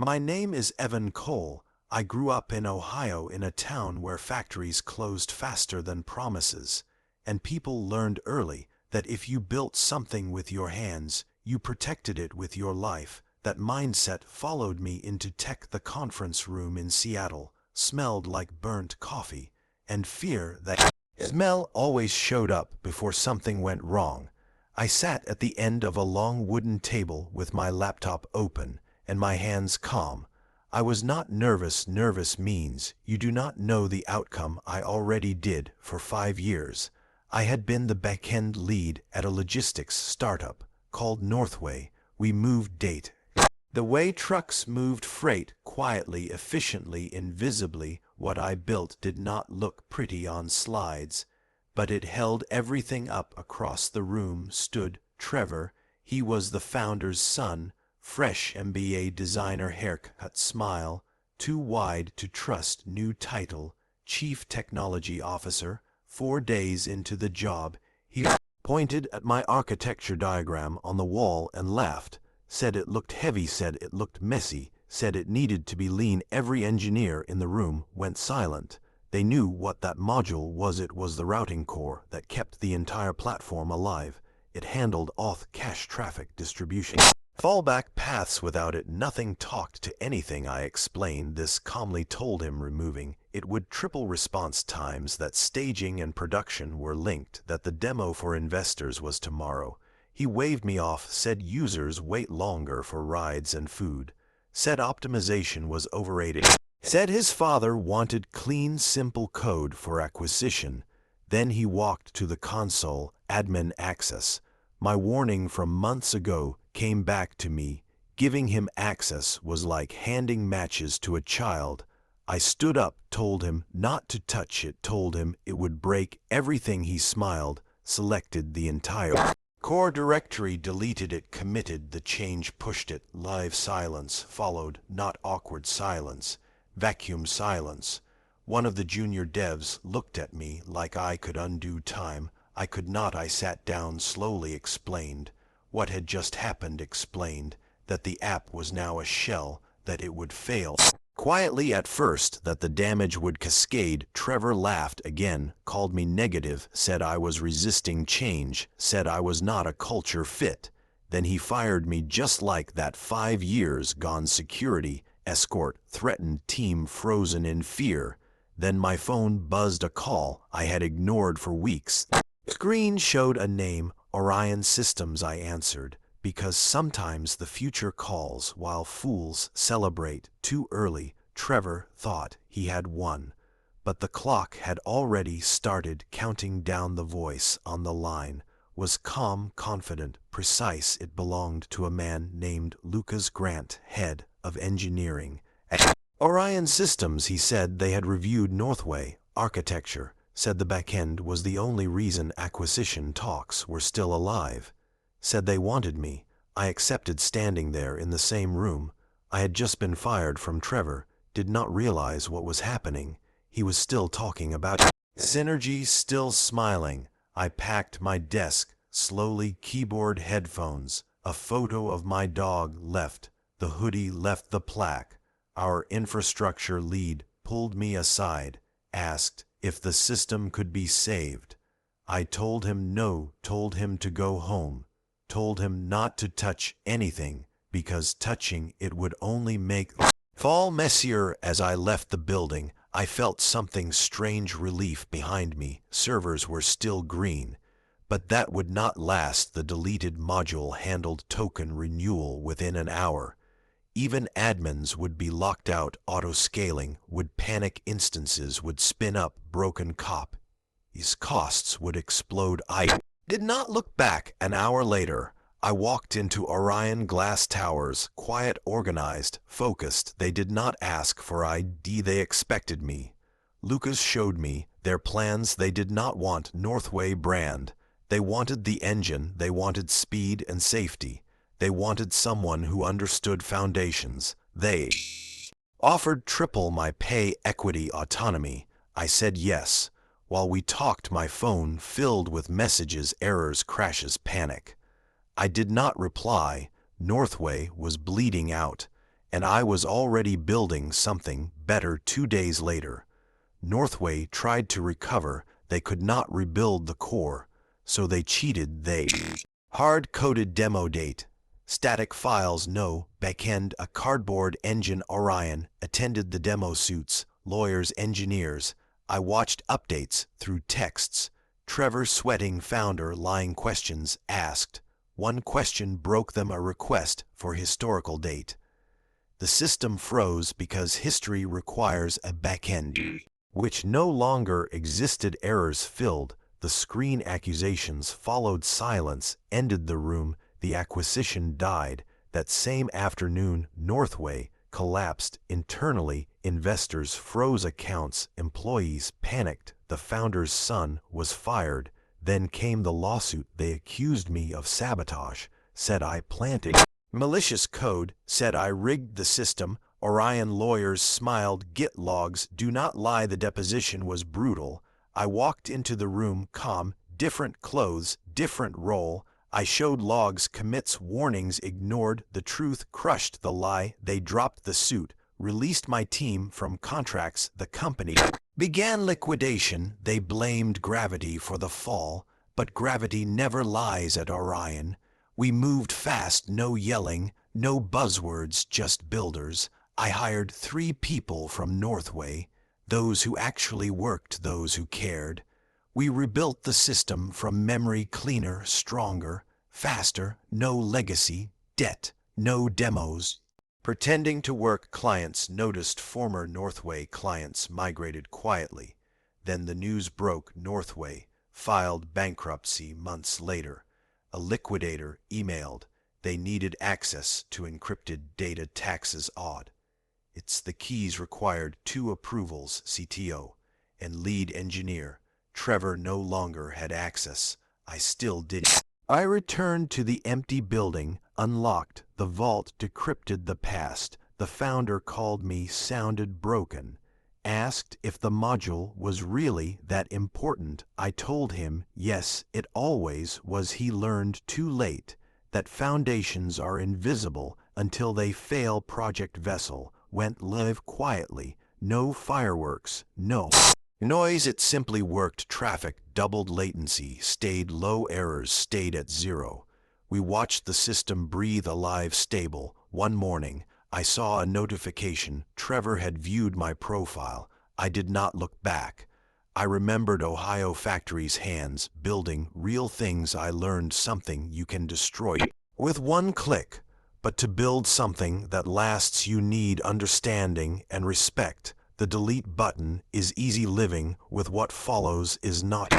My name is Evan Cole. I grew up in Ohio in a town where factories closed faster than promises, and people learned early that if you built something with your hands, you protected it with your life. That mindset followed me into tech. The conference room in Seattle smelled like burnt coffee, and fear that smell always showed up before something went wrong. I sat at the end of a long wooden table with my laptop open and my hands calm. I was not nervous. Nervous means you do not know the outcome. I already did for 5 years. I had been the backend lead at a logistics startup called Northway. We moved data. The way trucks moved freight, quietly, efficiently, invisibly. What I built did not look pretty on slides, but it held everything up. Across the room stood Trevor. He was the founder's son, fresh MBA designer, haircut, smile, too wide to trust, new title, Chief Technology Officer. 4 days into the job, he pointed at my architecture diagram on the wall and laughed, said it looked heavy, said it looked messy, said it needed to be lean. Every engineer in the room went silent. They knew what that module was. It was the routing core that kept the entire platform alive. It handled auth, cache, traffic, distribution, fallback paths. Without it, nothing talked to anything. I explained this calmly, told him removing it would triple response times, that staging and production were linked, that the demo for investors was tomorrow. He waved me off, said users wait longer for rides and food, said optimization was overrated, said his father wanted clean, simple code for acquisition. Then he walked to the console, admin access. My warning from months ago came back to me. Giving him access was like handing matches to a child. I stood up, told him not to touch it, told him it would break everything. He smiled, selected the entire core directory, deleted it, committed the change, pushed it. Live silence followed, not awkward silence, vacuum silence. One of the junior devs looked at me like I could undo time. I could not. I sat down, slowly explained what had just happened, explained that the app was now a shell, that it would fail quietly at first, that the damage would cascade. Trevor laughed again, called me negative, said I was resisting change, said I was not a culture fit. Then he fired me just like that. 5 years gone. Security escort threatened, team frozen in fear. Then my phone buzzed, a call I had ignored for weeks. Screen showed a name, Orion Systems. I answered, because sometimes the future calls while fools celebrate too early. Trevor thought he had won, but the clock had already started counting down. The voice on the line was calm, confident, precise. It belonged to a man named Lucas Grant, head of engineering at Orion Systems. He said they had reviewed Northway architecture, said the backend was the only reason acquisition talks were still alive, said they wanted me. I accepted, standing there in the same room. I had just been fired from Trevor, did not realize what was happening. He was still talking about synergy, still smiling. I packed my desk, slowly, keyboard, headphones, a photo of my dog left, the hoodie left, the plaque. Our infrastructure lead pulled me aside, asked if the system could be saved. I told him no, told him to go home, told him not to touch anything, because touching it would only make fall messier. As I left the building, I felt something strange, relief behind me. Servers were still green, but that would not last. The deleted module handled token renewal within an hour. Even admins would be locked out. Auto-scaling would panic. Instances would spin up. Broken copies costs would explode. I did not look back. An hour later, I walked into Orion glass towers, quiet, organized, focused. They did not ask for ID, they expected me. Lucas showed me their plans. They did not want Northway brand. They wanted the engine. They wanted speed and safety. They wanted someone who understood foundations. They offered triple my pay, equity, autonomy. I said yes. While we talked, my phone filled with messages, errors, crashes, panic. I did not reply. Northway was bleeding out. and I was already building something better 2 days later. Northway tried to recover, they could not rebuild the core, so they cheated. They hard-coded demo date. Static files, no backend, a cardboard engine. Orion attended the demo suits, lawyers, engineers. I watched updates through texts. Trevor sweating, founder lying, questions asked. One question broke them, a request for historical date. The system froze because history requires a backend, which no longer existed. Errors filled the screen. Accusations followed. Silence ended the room. The acquisition died. That same afternoon, Northway collapsed internally. Investors froze accounts. Employees panicked. The founder's son was fired. Then came the lawsuit. They accused me of sabotage, said I planted malicious code, said I rigged the system. Orion lawyers smiled. Git logs do not lie. The deposition was brutal. I walked into the room calm, different clothes, different role. I showed logs, commits, warnings, ignored the truth, crushed the lie. They dropped the suit, released my team from contracts. The company began liquidation. They blamed gravity for the fall, but gravity never lies at Orion. We moved fast, no yelling, no buzzwords, just builders. I hired 3 people from Northway, those who actually worked, those who cared. We rebuilt the system from memory, cleaner, stronger, faster, no legacy, debt, no demos. Pretending to work. Clients noticed. Former Northway clients migrated quietly. Then the news broke. Northway filed bankruptcy months later. A liquidator emailed. They needed access to encrypted data. Taxes odd. It's the keys required. 2 approvals, CTO and lead engineer. Trevor no longer had access. I still did. I returned to the empty building, unlocked the vault, decrypted the past. The founder called me, sounded broken, asked if the module was really that important. I told him, yes, it always was. He learned too late that foundations are invisible until they fail. Project Vessel went live quietly. No fireworks, no noise. It simply worked. Traffic doubled. Latency stayed low. Errors stayed at 0. We watched the system breathe, alive, stable. One morning, I saw a notification. Trevor had viewed my profile. I did not look back. I remembered Ohio factories, hands, building real things. I learned something you can destroy with one click, but to build something that lasts you need understanding and respect. The delete button is easy. Living with what follows is not.